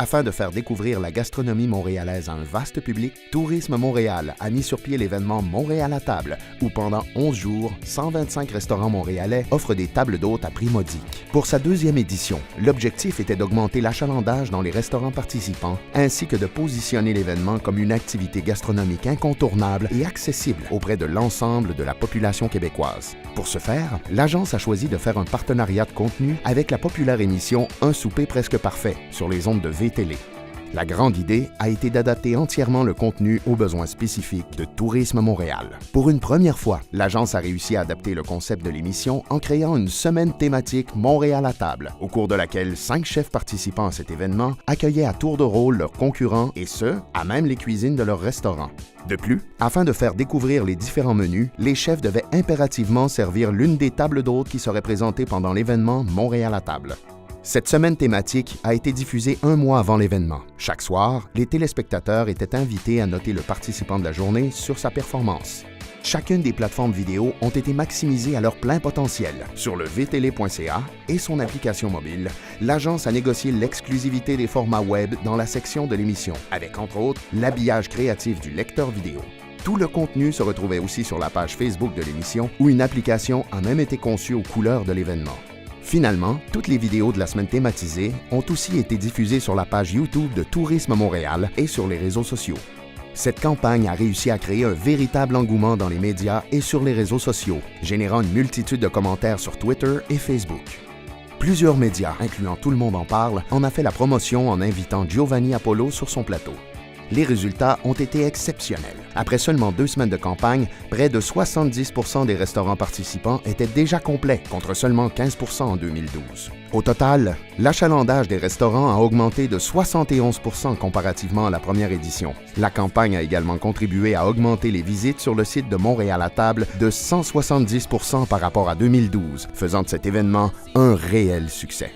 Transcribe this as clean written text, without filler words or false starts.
Afin de faire découvrir la gastronomie montréalaise à un vaste public, Tourisme Montréal a mis sur pied l'événement Montréal à table, où pendant 11 jours, 125 restaurants montréalais offrent des tables d'hôtes à prix modique. Pour sa deuxième édition, l'objectif était d'augmenter l'achalandage dans les restaurants participants, ainsi que de positionner l'événement comme une activité gastronomique incontournable et accessible auprès de l'ensemble de la population québécoise. Pour ce faire, l'agence a choisi de faire un partenariat de contenu avec la populaire émission Un souper presque parfait sur les ondes de V-Télé. La grande idée a été d'adapter entièrement le contenu aux besoins spécifiques de Tourisme Montréal. Pour une première fois, l'agence a réussi à adapter le concept de l'émission en créant une semaine thématique Montréal à table, au cours de laquelle 5 chefs participants à cet événement accueillaient à tour de rôle leurs concurrents et ce, à même les cuisines de leur restaurant. De plus, afin de faire découvrir les différents menus, les chefs devaient impérativement servir l'une des tables d'hôtes qui seraient présentées pendant l'événement Montréal à table. Cette semaine thématique a été diffusée un mois avant l'événement. Chaque soir, les téléspectateurs étaient invités à noter le participant de la journée sur sa performance. Chacune des plateformes vidéo ont été maximisées à leur plein potentiel. Sur le vtele.ca et son application mobile, l'agence a négocié l'exclusivité des formats web dans la section de l'émission, avec entre autres l'habillage créatif du lecteur vidéo. Tout le contenu se retrouvait aussi sur la page Facebook de l'émission, où une application a même été conçue aux couleurs de l'événement. Finalement, toutes les vidéos de la semaine thématisée ont aussi été diffusées sur la page YouTube de Tourisme Montréal et sur les réseaux sociaux. Cette campagne a réussi à créer un véritable engouement dans les médias et sur les réseaux sociaux, générant une multitude de commentaires sur Twitter et Facebook. Plusieurs médias, incluant Tout le monde en parle, en a fait la promotion en invitant Giovanni Apollo sur son plateau. Les résultats ont été exceptionnels. Après seulement 2 semaines de campagne, près de 70% des restaurants participants étaient déjà complets, contre seulement 15% en 2012. Au total, l'achalandage des restaurants a augmenté de 71% comparativement à la première édition. La campagne a également contribué à augmenter les visites sur le site de Montréal à table de 170% par rapport à 2012, faisant de cet événement un réel succès.